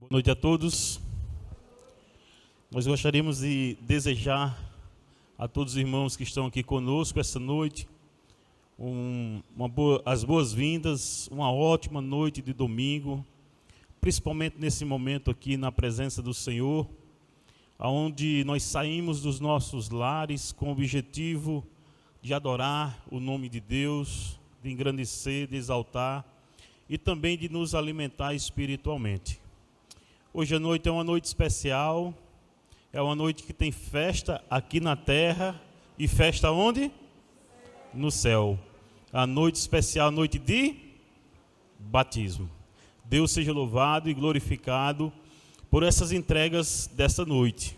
Boa noite a todos. Nós gostaríamos de desejar a todos os irmãos que estão aqui conosco essa noite as boas-vindas, uma ótima noite de domingo, principalmente nesse momento aqui na presença do Senhor, onde nós saímos dos nossos lares com o objetivo de adorar o nome de Deus, de engrandecer, de exaltar e também de nos alimentar espiritualmente. Hoje à noite é uma noite especial, é uma noite que tem festa aqui na terra e festa onde? No céu. A noite especial, a noite de batismo. Deus seja louvado e glorificado por essas entregas desta noite.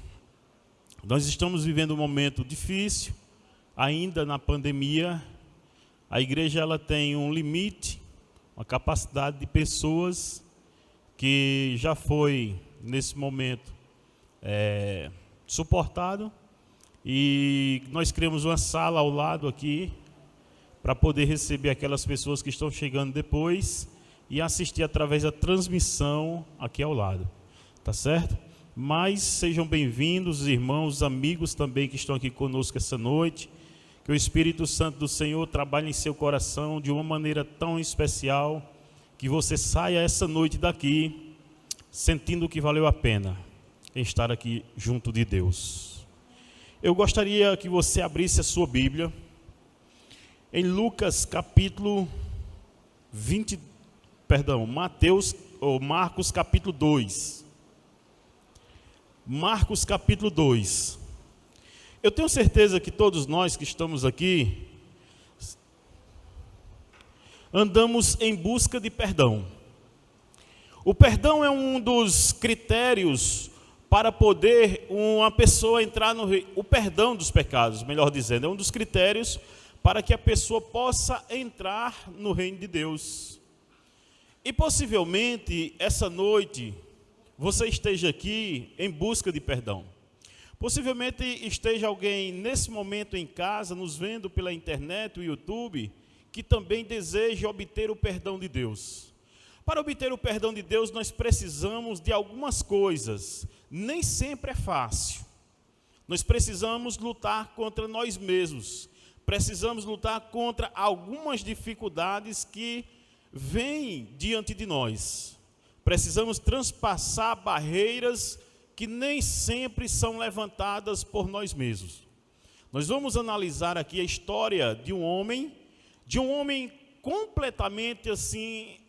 Nós estamos vivendo um momento difícil, ainda na pandemia. A igreja ela tem um limite, uma capacidade de pessoas que já foi, nesse momento, suportado. E nós criamos uma sala ao lado aqui, para poder receber aquelas pessoas que estão chegando depois e assistir através da transmissão aqui ao lado. Tá certo? Mas sejam bem-vindos, os irmãos, os amigos também que estão aqui conosco essa noite. Que o Espírito Santo do Senhor trabalhe em seu coração de uma maneira tão especial, que você saia essa noite daqui sentindo que valeu a pena estar aqui junto de Deus. Eu gostaria que você abrisse a sua Bíblia em Lucas capítulo Marcos capítulo 2. Marcos capítulo 2. Eu tenho certeza que todos nós que estamos aqui andamos em busca de perdão. O perdão é um dos critérios para poder uma pessoa entrar no reino. O perdão dos pecados, melhor dizendo, é um dos critérios para que a pessoa possa entrar no reino de Deus. E possivelmente, essa noite, você esteja aqui em busca de perdão. Possivelmente esteja alguém nesse momento em casa, nos vendo pela internet, o YouTube, que também deseja obter o perdão de Deus. Para obter o perdão de Deus, nós precisamos de algumas coisas. Nem sempre é fácil. Nós precisamos lutar contra nós mesmos. Precisamos lutar contra algumas dificuldades que vêm diante de nós. Precisamos transpassar barreiras que nem sempre são levantadas por nós mesmos. Nós vamos analisar aqui a história de um homem completamente assim,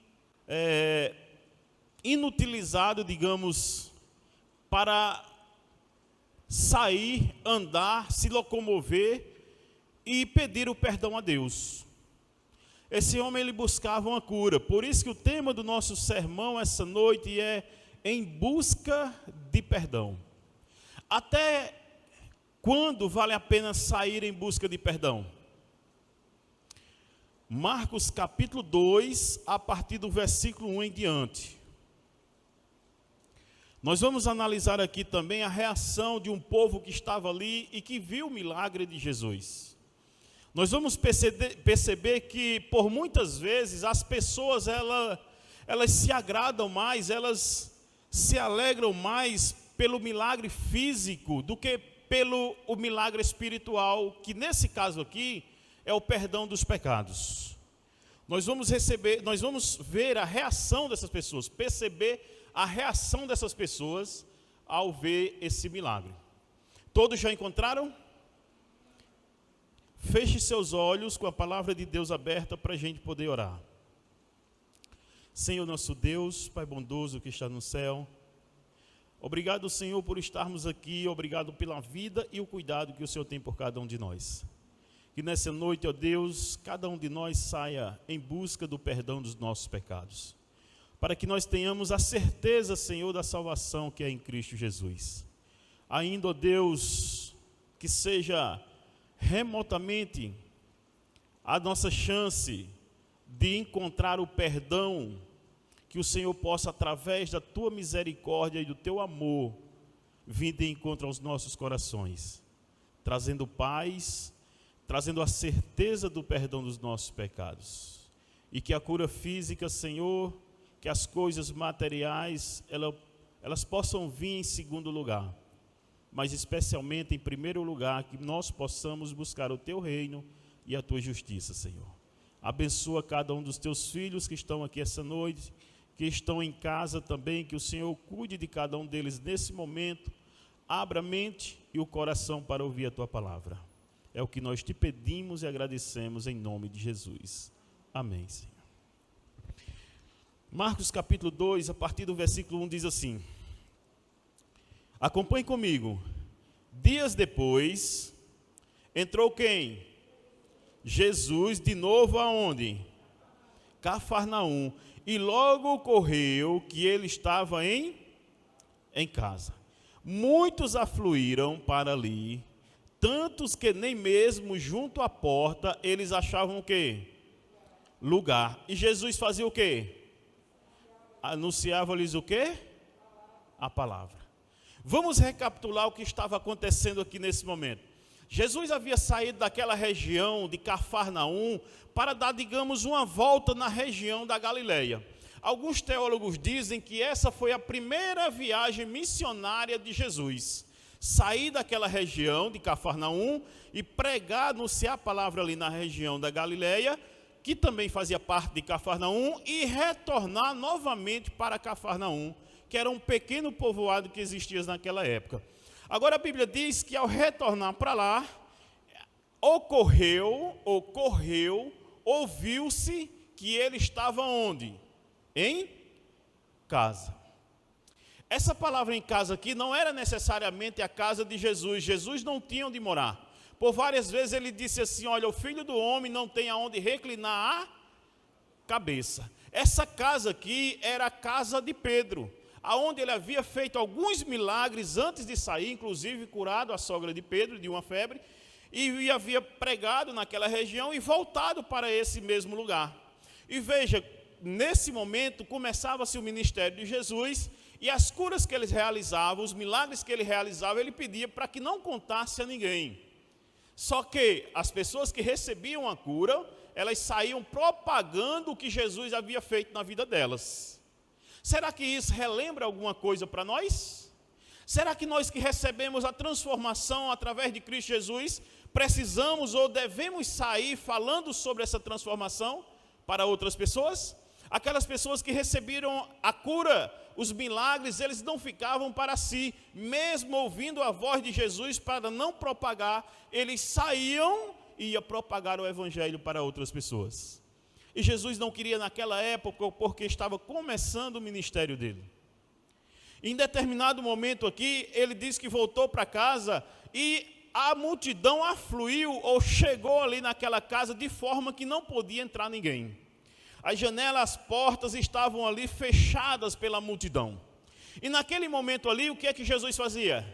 inutilizado, digamos, para sair, andar, se locomover e pedir o perdão a Deus. Esse homem ele buscava uma cura. Por isso que o tema do nosso sermão essa noite é em busca de perdão. Até quando vale a pena sair em busca de perdão? Marcos capítulo 2, a partir do versículo 1 em diante. Nós vamos analisar aqui também a reação de um povo que estava ali e que viu o milagre de Jesus. Nós vamos perceber que, por muitas vezes, as pessoas elas se agradam mais, elas se alegram mais pelo milagre físico do que pelo milagre espiritual, que nesse caso aqui é o perdão dos pecados. Nós vamos ver a reação dessas pessoas, perceber a reação dessas pessoas ao ver esse milagre. Todos já encontraram? Feche seus olhos com a palavra de Deus aberta para a gente poder orar. Senhor nosso Deus, Pai bondoso que está no céu, obrigado, Senhor, por estarmos aqui, obrigado pela vida e o cuidado que o Senhor tem por cada um de nós. Que nessa noite, ó Deus, cada um de nós saia em busca do perdão dos nossos pecados, para que nós tenhamos a certeza, Senhor, da salvação que é em Cristo Jesus. Ainda, ó Deus, que seja remotamente a nossa chance de encontrar o perdão, que o Senhor possa, através da tua misericórdia e do teu amor, vir de encontro aos nossos corações, trazendo paz, trazendo a certeza do perdão dos nossos pecados. E que a cura física, Senhor, que as coisas materiais, elas possam vir em segundo lugar, mas especialmente em primeiro lugar, que nós possamos buscar o teu reino e a tua justiça, Senhor. Abençoa cada um dos teus filhos que estão aqui essa noite, que estão em casa também, que o Senhor cuide de cada um deles nesse momento, abra a mente e o coração para ouvir a tua palavra. É o que nós te pedimos e agradecemos em nome de Jesus. Amém, Senhor. Marcos capítulo 2, a partir do versículo 1 diz assim: acompanhe comigo. Dias depois, entrou quem? Jesus de novo aonde? Cafarnaum. E logo ocorreu que ele estava em casa. Muitos afluíram para ali, tantos que nem mesmo junto à porta eles achavam o quê? Lugar. E Jesus fazia o quê? Anunciava-lhes o quê? A palavra. Vamos recapitular o que estava acontecendo aqui nesse momento. Jesus havia saído daquela região de Cafarnaum para dar, digamos, uma volta na região da Galileia. Alguns teólogos dizem que essa foi a primeira viagem missionária de Jesus. Sair daquela região de Cafarnaum e pregar, anunciar a palavra ali na região da Galileia, que também fazia parte de Cafarnaum, e retornar novamente para Cafarnaum, que era um pequeno povoado que existia naquela época. Agora a Bíblia diz que ao retornar para lá, ouviu-se que ele estava onde? Em casa. Essa palavra em casa aqui não era necessariamente a casa de Jesus. Jesus não tinha onde morar. Por várias vezes ele disse assim: olha, o filho do homem não tem aonde reclinar a cabeça. Essa casa aqui era a casa de Pedro, aonde ele havia feito alguns milagres antes de sair, inclusive curado a sogra de Pedro de uma febre, e havia pregado naquela região e voltado para esse mesmo lugar. E veja, nesse momento começava-se o ministério de Jesus, e as curas que ele realizava, os milagres que ele realizava, ele pedia para que não contasse a ninguém. Só que as pessoas que recebiam a cura, elas saíam propagando o que Jesus havia feito na vida delas. Será que isso relembra alguma coisa para nós? Será que nós que recebemos a transformação através de Cristo Jesus, precisamos ou devemos sair falando sobre essa transformação para outras pessoas? Aquelas pessoas que receberam a cura, os milagres, eles não ficavam para si, mesmo ouvindo a voz de Jesus para não propagar, eles saíam e iam propagar o evangelho para outras pessoas. E Jesus não queria naquela época, porque estava começando o ministério dele. Em determinado momento aqui, ele disse que voltou para casa e a multidão afluiu ou chegou ali naquela casa de forma que não podia entrar ninguém. As janelas, as portas estavam ali fechadas pela multidão. E naquele momento ali, o que é que Jesus fazia?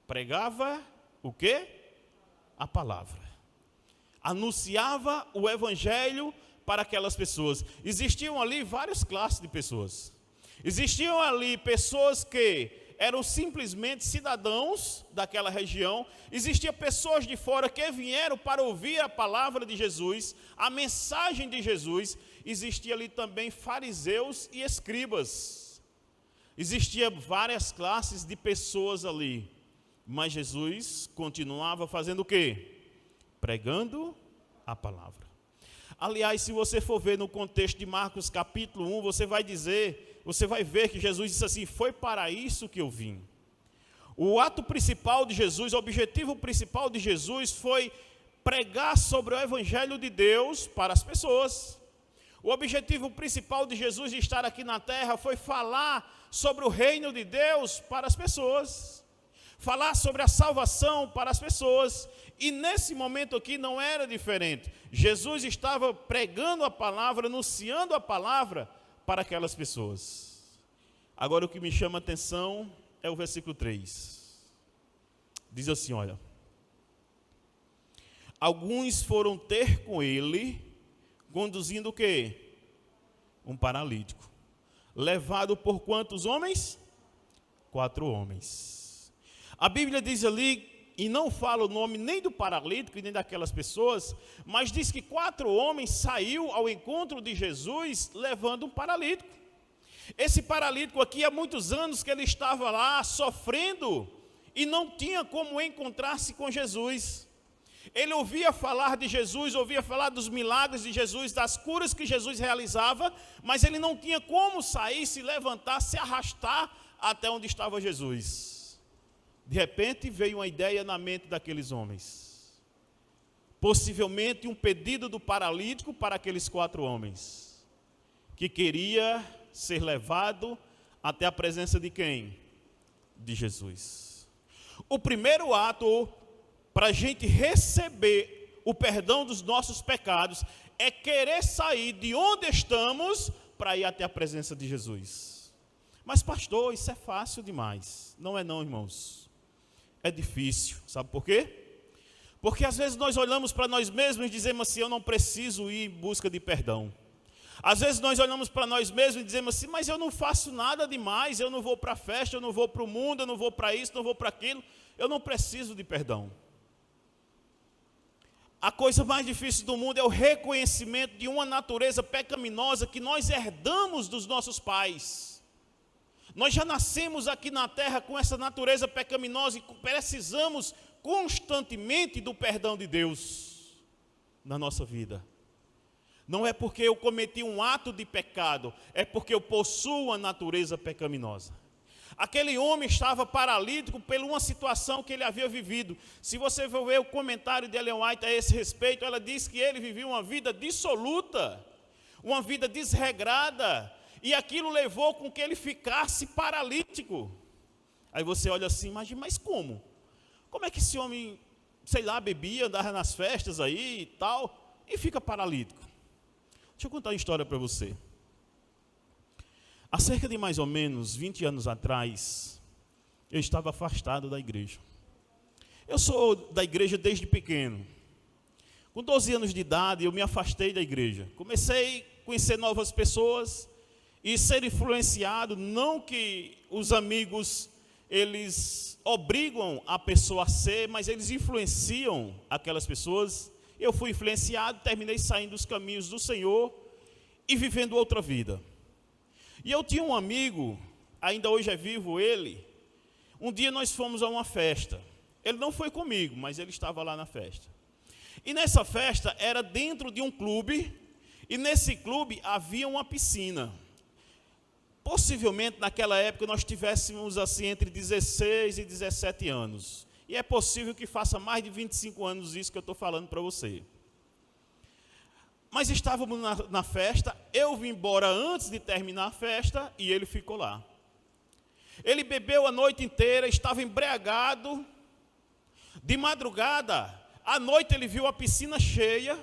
Pregava o quê? A palavra. Anunciava o evangelho para aquelas pessoas. Existiam ali várias classes de pessoas. Existiam ali pessoas que eram simplesmente cidadãos daquela região. Existiam pessoas de fora que vieram para ouvir a palavra de Jesus, a mensagem de Jesus. Existia ali também fariseus e escribas. Existiam várias classes de pessoas ali. Mas Jesus continuava fazendo o quê? Pregando a palavra. Aliás, se você for ver no contexto de Marcos capítulo 1, você vai ver que Jesus disse assim: foi para isso que eu vim. O ato principal de Jesus, o objetivo principal de Jesus foi pregar sobre o evangelho de Deus para as pessoas. O objetivo principal de Jesus de estar aqui na terra foi falar sobre o reino de Deus para as pessoas. Falar sobre a salvação para as pessoas. E nesse momento aqui não era diferente. Jesus estava pregando a palavra, anunciando a palavra para aquelas pessoas. Agora o que me chama a atenção é o versículo 3. Diz assim, olha: alguns foram ter com ele, conduzindo o quê? Um paralítico. Levado por quantos homens? 4 homens. A Bíblia diz ali, e não fala o nome nem do paralítico nem daquelas pessoas, mas diz que 4 homens saíram ao encontro de Jesus levando um paralítico. Esse paralítico aqui, há muitos anos que ele estava lá sofrendo e não tinha como encontrar-se com Jesus. Ele ouvia falar de Jesus, ouvia falar dos milagres de Jesus, das curas que Jesus realizava, mas ele não tinha como sair, se levantar, se arrastar até onde estava Jesus. De repente veio uma ideia na mente daqueles homens. Possivelmente um pedido do paralítico para aqueles 4 homens, que queria ser levado até a presença de quem? De Jesus. O primeiro ato para a gente receber o perdão dos nossos pecados é querer sair de onde estamos para ir até a presença de Jesus. Mas pastor, isso é fácil demais. Não é não, irmãos. É difícil. Sabe por quê? Porque às vezes nós olhamos para nós mesmos e dizemos assim, eu não preciso ir em busca de perdão. Às vezes nós olhamos para nós mesmos e dizemos assim, mas eu não faço nada demais, eu não vou para a festa, eu não vou para o mundo, eu não vou para isso, não vou para aquilo, eu não preciso de perdão. A coisa mais difícil do mundo é o reconhecimento de uma natureza pecaminosa que nós herdamos dos nossos pais. Nós já nascemos aqui na terra com essa natureza pecaminosa e precisamos constantemente do perdão de Deus na nossa vida. Não é porque eu cometi um ato de pecado, é porque eu possuo a natureza pecaminosa. Aquele homem estava paralítico por uma situação que ele havia vivido. Se você for ver o comentário de Ellen White a esse respeito, ela diz que ele vivia uma vida dissoluta, uma vida desregrada, e aquilo levou com que ele ficasse paralítico. Aí você olha assim, imagina, mas como? Como é que esse homem, sei lá, bebia, andava nas festas aí e tal, e fica paralítico? Deixa eu contar uma história para você. Há cerca de mais ou menos 20 anos atrás, eu estava afastado da igreja. Eu sou da igreja desde pequeno. Com 12 anos de idade, eu me afastei da igreja. Comecei a conhecer novas pessoas e ser influenciado, não que os amigos, eles obrigam a pessoa a ser, mas eles influenciam aquelas pessoas. Eu fui influenciado, terminei saindo dos caminhos do Senhor e vivendo outra vida. E eu tinha um amigo, ainda hoje é vivo ele, um dia nós fomos a uma festa. Ele não foi comigo, mas ele estava lá na festa. E nessa festa era dentro de um clube, e nesse clube havia uma piscina. Possivelmente naquela época nós tivéssemos assim entre 16 e 17 anos. E é possível que faça mais de 25 anos isso que eu estou falando para você. Mas estávamos na festa, eu vim embora antes de terminar a festa e ele ficou lá. Ele bebeu a noite inteira, estava embriagado. De madrugada, à noite ele viu a piscina cheia,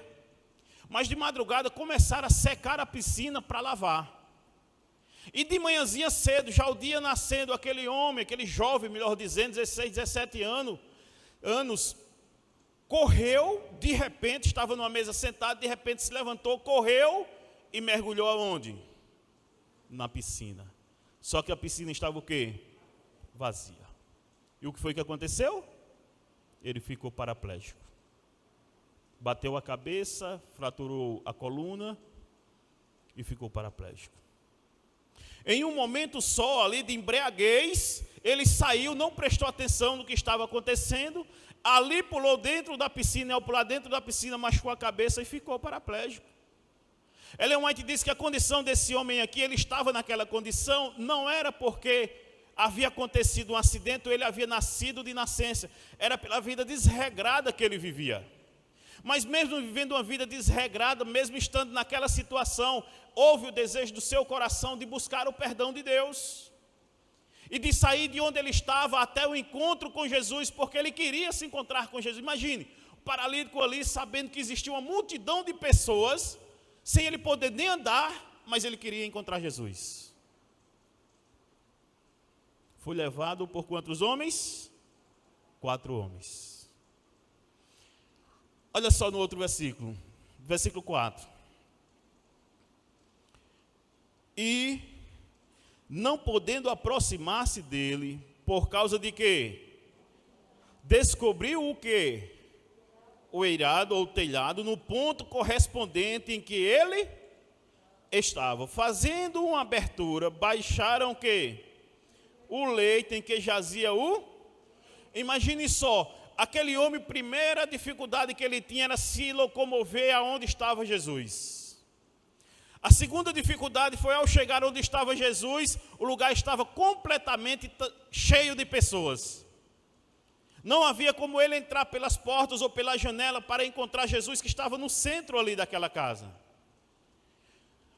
mas de madrugada começaram a secar a piscina para lavar. E de manhãzinha cedo, já o dia nascendo, aquele homem, aquele jovem, melhor dizendo, 16, 17 anos, correu, de repente, estava numa mesa sentado, de repente se levantou, correu e mergulhou aonde? Na piscina. Só que a piscina estava o quê? Vazia. E o que foi que aconteceu? Ele ficou paraplégico. Bateu a cabeça, fraturou a coluna e ficou paraplégico. Em um momento só ali de embriaguez, ele saiu, não prestou atenção no que estava acontecendo, ali pulou dentro da piscina, ao pular dentro da piscina, machucou a cabeça e ficou paraplégico. Ellen White diz que a condição desse homem aqui, ele estava naquela condição, não era porque havia acontecido um acidente ou ele havia nascido de nascença, era pela vida desregrada que ele vivia. Mas mesmo vivendo uma vida desregrada, mesmo estando naquela situação, houve o desejo do seu coração de buscar o perdão de Deus. E de sair de onde ele estava até o encontro com Jesus, porque ele queria se encontrar com Jesus. Imagine, o paralítico ali, sabendo que existia uma multidão de pessoas, sem ele poder nem andar, mas ele queria encontrar Jesus. Foi levado por quantos homens? 4 homens. Olha só no outro versículo, versículo 4. E, não podendo aproximar-se dele, por causa de quê? Descobriu o quê? O eirado ou o telhado, no ponto correspondente em que ele estava fazendo uma abertura, baixaram o quê? O leito em que jazia o... Imagine só, aquele homem, primeira dificuldade que ele tinha era se locomover aonde estava Jesus. A segunda dificuldade foi ao chegar onde estava Jesus, o lugar estava completamente cheio de pessoas. Não havia como ele entrar pelas portas ou pela janela para encontrar Jesus, que estava no centro ali daquela casa.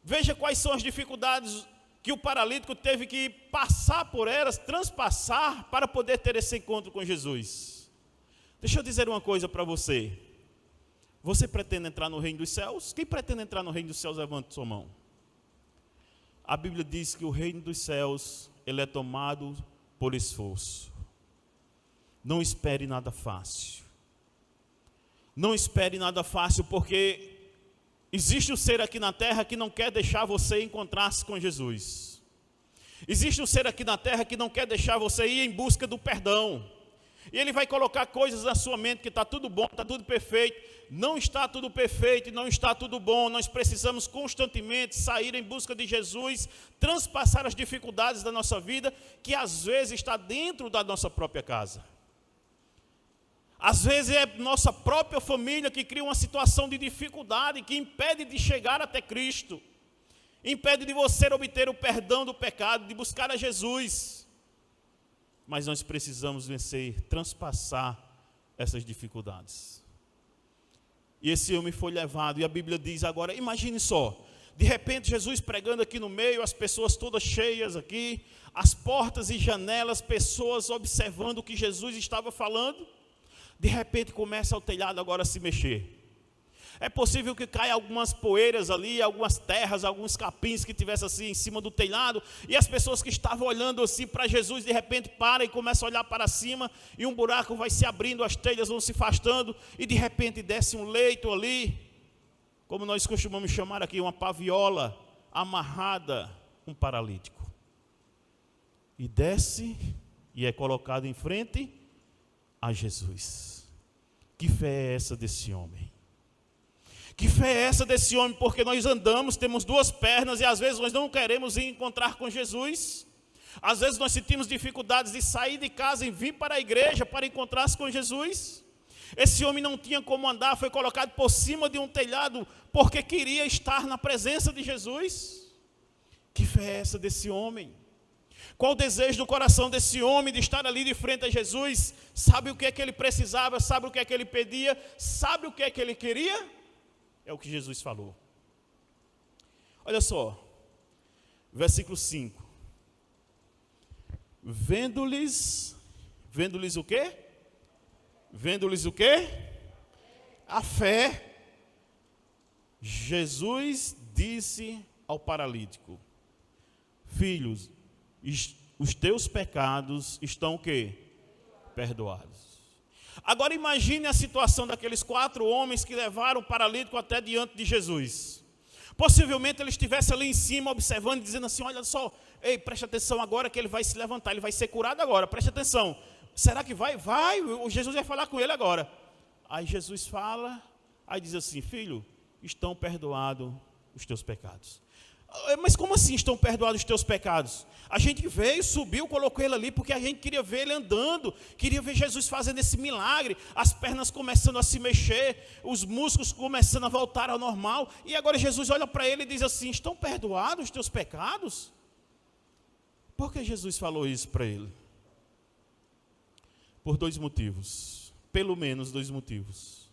Veja quais são as dificuldades que o paralítico teve que passar por elas, transpassar para poder ter esse encontro com Jesus. Deixa eu dizer uma coisa para você. Você pretende entrar no reino dos céus? Quem pretende entrar no reino dos céus, levante sua mão. A Bíblia diz que o reino dos céus, ele é tomado por esforço. Não espere nada fácil. Não espere nada fácil, porque existe um ser aqui na terra que não quer deixar você encontrar-se com Jesus. Existe um ser aqui na terra que não quer deixar você ir em busca do perdão. E ele vai colocar coisas na sua mente que está tudo bom, está tudo perfeito. Não está tudo perfeito, não está tudo bom. Nós precisamos constantemente sair em busca de Jesus, transpassar as dificuldades da nossa vida, que às vezes está dentro da nossa própria casa. Às vezes é nossa própria família que cria uma situação de dificuldade, que impede de chegar até Cristo. Impede de você obter o perdão do pecado, de buscar a Jesus. Mas nós precisamos vencer, transpassar essas dificuldades. E esse homem foi levado, e a Bíblia diz agora, imagine só, de repente Jesus pregando aqui no meio, as pessoas todas cheias aqui, as portas e janelas, pessoas observando o que Jesus estava falando. De repente começa o telhado agora a se mexer. É possível que caia algumas poeiras ali, algumas terras, alguns capins que tivessem assim em cima do telhado, e as pessoas que estavam olhando assim para Jesus, de repente param e começam a olhar para cima, e um buraco vai se abrindo, as telhas vão se afastando, e de repente desce um leito ali, como nós costumamos chamar aqui, uma paviola amarrada, um paralítico. E desce e é colocado em frente a Jesus. Que fé é essa desse homem? Que fé é essa desse homem? Porque nós andamos, temos duas pernas e às vezes nós não queremos ir encontrar com Jesus. Às vezes nós sentimos dificuldades de sair de casa e vir para a igreja para encontrar-se com Jesus. Esse homem não tinha como andar, foi colocado por cima de um telhado porque queria estar na presença de Jesus. Que fé é essa desse homem? Qual o desejo do coração desse homem de estar ali de frente a Jesus? Sabe o que é que ele precisava? Sabe o que é que ele pedia? Sabe o que é que ele queria? É o que Jesus falou. Olha só, versículo 5. Vendo-lhes o quê? Vendo-lhes o quê? A fé. Jesus disse ao paralítico: filhos, os teus pecados estão o quê? Perdoados. Agora imagine a situação daqueles 4 homens que levaram o paralítico até diante de Jesus. Possivelmente ele estivesse ali em cima observando e dizendo assim, olha só, ei, preste atenção agora que ele vai se levantar, ele vai ser curado agora, preste atenção. Será que vai? Vai, o Jesus vai falar com ele agora. Aí Jesus fala, aí diz assim, filho, estão perdoados os teus pecados. Mas como assim estão perdoados os teus pecados? A gente veio, subiu, colocou ele ali porque a gente queria ver ele andando, queria ver Jesus fazendo esse milagre, as pernas começando a se mexer, os músculos começando a voltar ao normal, e agora Jesus olha para ele e diz assim, estão perdoados os teus pecados? Por que Jesus falou isso para ele? Por 2 motivos, pelo menos 2 motivos.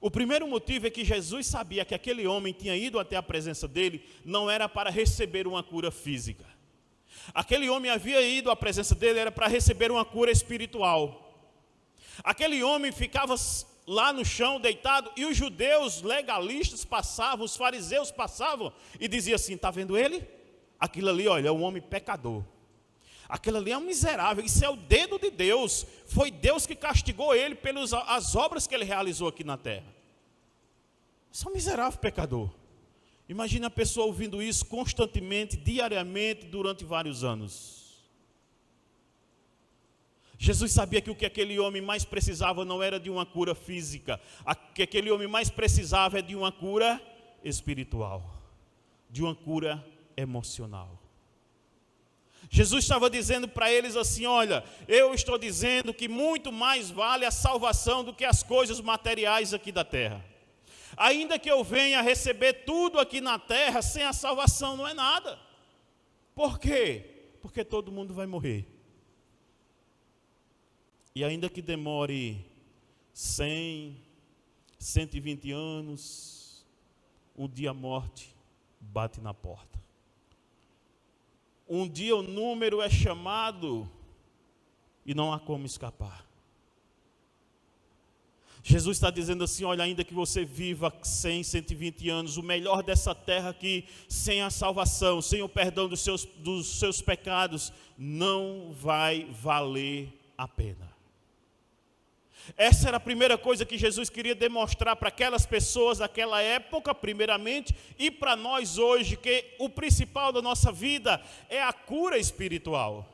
O primeiro motivo é que Jesus sabia que aquele homem tinha ido até a presença dele, não era para receber uma cura física. Aquele homem havia ido à presença dele, era para receber uma cura espiritual. Aquele homem ficava lá no chão, deitado, e os judeus legalistas passavam, os fariseus passavam, e diziam assim, está vendo ele? Aquilo ali, olha, é um homem pecador. Aquilo ali é um miserável, isso é o dedo de Deus. Foi Deus que castigou ele pelas as obras que ele realizou aqui na terra. Isso é um miserável pecador. Imagina a pessoa ouvindo isso constantemente, diariamente, durante vários anos. Jesus sabia que o que aquele homem mais precisava não era de uma cura física. O que aquele homem mais precisava é de uma cura espiritual. de uma cura emocional. Jesus estava dizendo para eles assim: olha, eu estou dizendo que muito mais vale a salvação do que as coisas materiais aqui da terra. Ainda que eu venha receber tudo aqui na terra, sem a salvação não é nada. Por quê? Porque todo mundo vai morrer. E ainda que demore 100, 120 anos, um dia a morte bate na porta. Um dia o número é chamado e não há como escapar. Jesus está dizendo assim: olha, ainda que você viva 100, 120 anos, o melhor dessa terra aqui, sem a salvação, sem o perdão dos seus pecados, não vai valer a pena. Essa era a primeira coisa que Jesus queria demonstrar para aquelas pessoas daquela época, primeiramente, e para nós hoje, que o principal da nossa vida é a cura espiritual.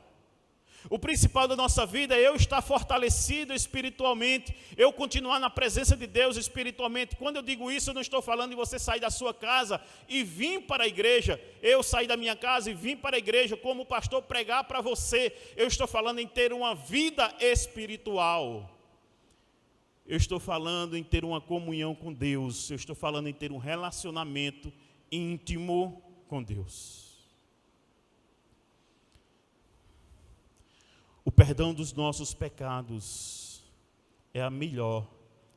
O principal da nossa vida é eu estar fortalecido espiritualmente, eu continuar na presença de Deus espiritualmente. Quando eu digo isso, eu não estou falando de você sair da sua casa e vir para a igreja. Eu saí da minha casa e vim para a igreja como pastor pregar para você. Eu estou falando em ter uma vida espiritual. Eu estou falando em ter uma comunhão com Deus. Eu estou falando em ter um relacionamento íntimo com Deus. O perdão dos nossos pecados é a melhor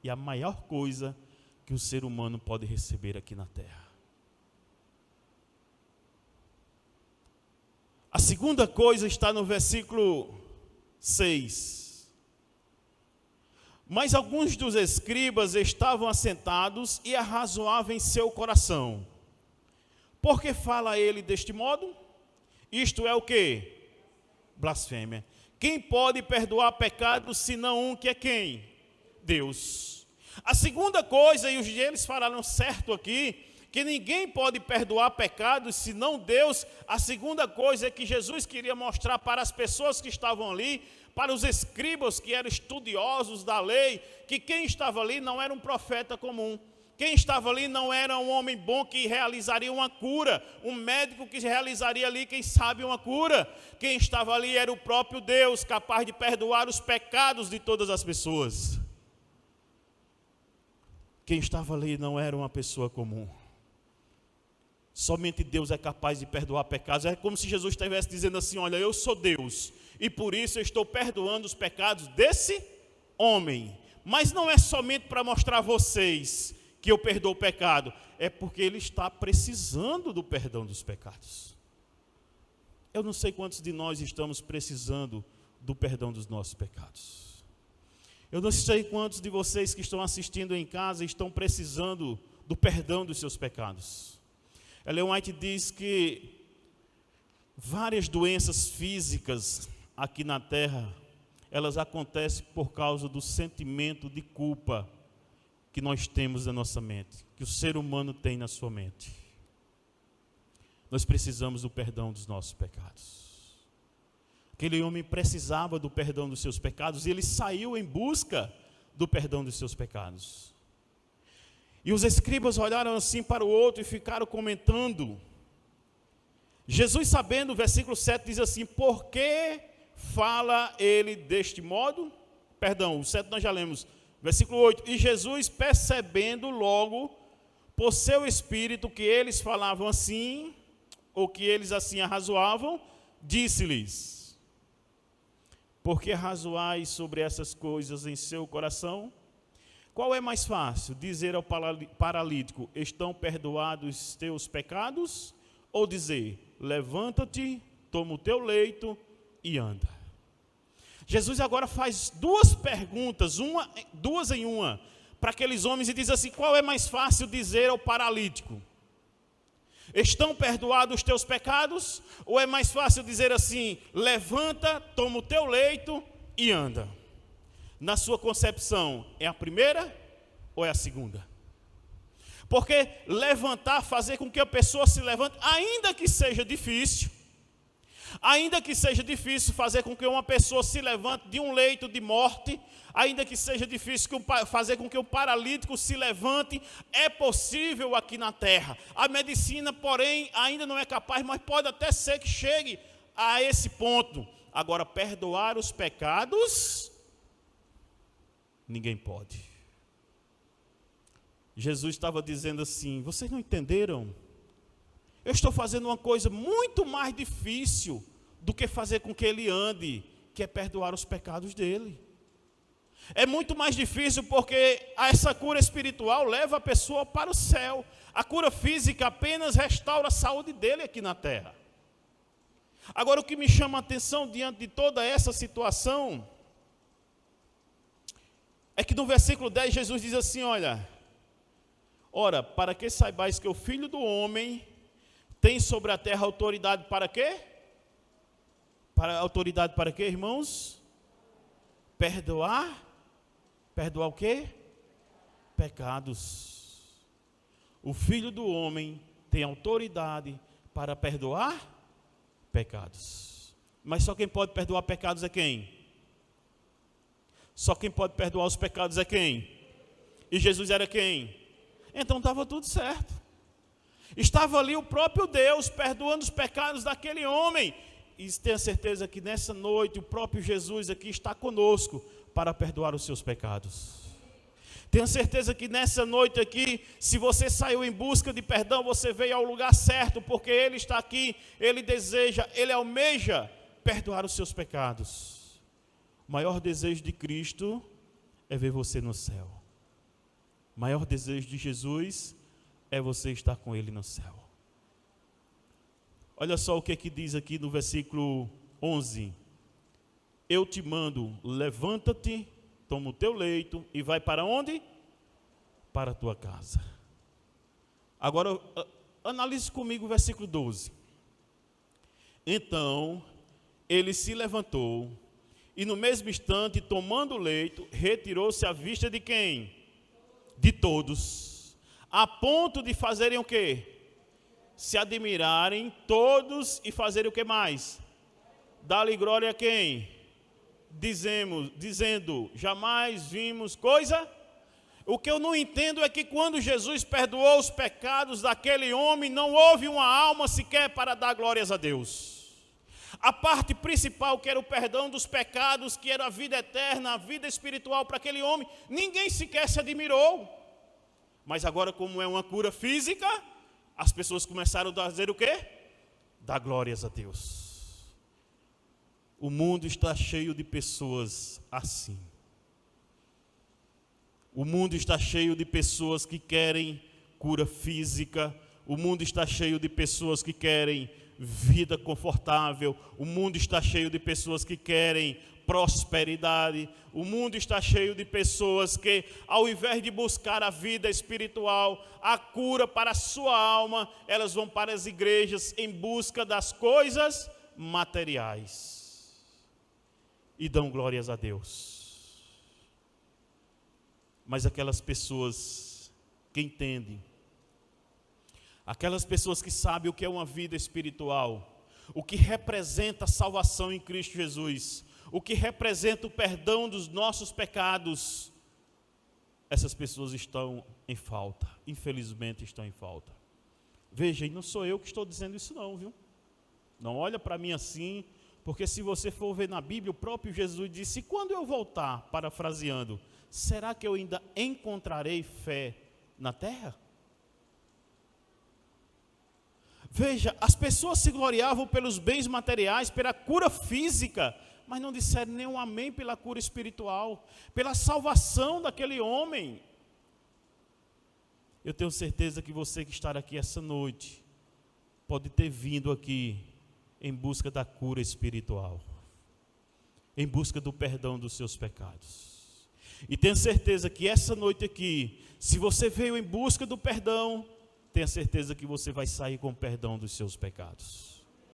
e a maior coisa que o ser humano pode receber aqui na terra. A segunda coisa está no versículo 6. Mas alguns dos escribas estavam assentados e arrazoavam em seu coração: por que fala ele deste modo? Isto é o quê? Blasfêmia. Quem pode perdoar pecados senão um que é quem? Deus. A segunda coisa, e eles falaram certo aqui, que ninguém pode perdoar pecados senão Deus. A segunda coisa é que Jesus queria mostrar para as pessoas que estavam ali, para os escribas que eram estudiosos da lei, que quem estava ali não era um profeta comum. Quem estava ali não era um homem bom que realizaria uma cura, um médico que realizaria ali, quem sabe, uma cura. Quem estava ali era o próprio Deus, capaz de perdoar os pecados de todas as pessoas. Quem estava ali não era uma pessoa comum. Somente Deus é capaz de perdoar pecados. É como se Jesus estivesse dizendo assim: olha, eu sou Deus, e por isso eu estou perdoando os pecados desse homem. Mas não é somente para mostrar a vocês que eu perdoo o pecado, é porque ele está precisando do perdão dos pecados. Eu não sei quantos de nós estamos precisando do perdão dos nossos pecados. Eu não sei quantos de vocês que estão assistindo em casa estão precisando do perdão dos seus pecados. Ellen White diz que várias doenças físicas aqui na terra, elas acontecem por causa do sentimento de culpa que nós temos na nossa mente, que o ser humano tem na sua mente. Nós precisamos do perdão dos nossos pecados. Aquele homem precisava do perdão dos seus pecados e ele saiu em busca do perdão dos seus pecados. E os escribas olharam assim para o outro e ficaram comentando. Jesus, sabendo, o versículo 7 diz assim: por que fala ele deste modo? Perdão, o 7 nós já lemos. Versículo 8, e Jesus, percebendo logo por seu espírito que eles falavam assim, ou que eles assim arrazoavam, disse-lhes: por que arrazoais sobre essas coisas em seu coração? Qual é mais fácil, dizer ao paralítico: estão perdoados os teus pecados? Ou dizer: levanta-te, toma o teu leito e anda? Jesus agora faz duas perguntas, duas em uma, para aqueles homens e diz assim: qual é mais fácil dizer ao paralítico? Estão perdoados os teus pecados? Ou é mais fácil dizer assim: levanta, toma o teu leito e anda? Na sua concepção, é a primeira ou é a segunda? Porque levantar, fazer com que a pessoa se levante, ainda que seja difícil, Ainda que seja difícil fazer com que uma pessoa se levante de um leito de morte, ainda que seja difícil fazer com que o paralítico se levante, é possível aqui na terra. A medicina, porém, ainda não é capaz, mas pode até ser que chegue a esse ponto. Agora, perdoar os pecados, ninguém pode. Jesus estava dizendo assim: vocês não entenderam? Eu estou fazendo uma coisa muito mais difícil do que fazer com que ele ande, que é perdoar os pecados dele. É muito mais difícil porque essa cura espiritual leva a pessoa para o céu. A cura física apenas restaura a saúde dele aqui na terra. Agora, o que me chama a atenção diante de toda essa situação é que no versículo 10 Jesus diz assim: olha, ora, para que saibais que o Filho do Homem tem sobre a terra autoridade para quê? Autoridade para quê, irmãos? Perdoar o quê? Pecados. O Filho do Homem tem autoridade para perdoar pecados. Mas só quem pode perdoar pecados é quem? Só quem pode perdoar os pecados é quem? E Jesus era quem? Então estava tudo certo. Estava ali o próprio Deus perdoando os pecados daquele homem. E tenha certeza que nessa noite o próprio Jesus aqui está conosco para perdoar os seus pecados. Tenha certeza que nessa noite aqui, se você saiu em busca de perdão, você veio ao lugar certo, porque Ele está aqui, Ele deseja, Ele almeja perdoar os seus pecados. O maior desejo de Cristo é ver você no céu. O maior desejo de Jesus é você estar com Ele no céu. Olha só o que diz aqui no versículo 11. Eu te mando, levanta-te, toma o teu leito e vai para onde? Para a tua casa. Agora, analise comigo o versículo 12. Então, ele se levantou e no mesmo instante, tomando o leito, retirou-se à vista de quem? De todos. A ponto de fazerem o quê? Se admirarem todos e fazerem o que mais? Dá-lhe glória a quem? Dizendo, jamais vimos coisa. O que eu não entendo é que quando Jesus perdoou os pecados daquele homem, não houve uma alma sequer para dar glórias a Deus. A parte principal, que era o perdão dos pecados, que era a vida eterna, a vida espiritual para aquele homem, ninguém sequer se admirou. Mas agora, como é uma cura física, as pessoas começaram a dizer o quê? Dar glórias a Deus. O mundo está cheio de pessoas assim. O mundo está cheio de pessoas que querem cura física. O mundo está cheio de pessoas que querem vida confortável. O mundo está cheio de pessoas que querem prosperidade. O mundo está cheio de pessoas que, ao invés de buscar a vida espiritual, a cura para a sua alma, elas vão para as igrejas em busca das coisas materiais. E dão glórias a Deus. Mas aquelas pessoas que entendem, aquelas pessoas que sabem o que é uma vida espiritual, o que representa a salvação em Cristo Jesus, o que representa o perdão dos nossos pecados, essas pessoas estão em falta, infelizmente estão em falta. Veja, e não sou eu que estou dizendo isso não, viu? Não olha para mim assim, porque se você for ver na Bíblia, o próprio Jesus disse: quando eu voltar, parafraseando, será que eu ainda encontrarei fé na terra? Veja, as pessoas se gloriavam pelos bens materiais, pela cura física, mas não disseram nenhum amém pela cura espiritual, pela salvação daquele homem. Eu tenho certeza que você que está aqui essa noite, pode ter vindo aqui em busca da cura espiritual, em busca do perdão dos seus pecados. E tenho certeza que essa noite aqui, se você veio em busca do perdão, tenha certeza que você vai sair com o perdão dos seus pecados.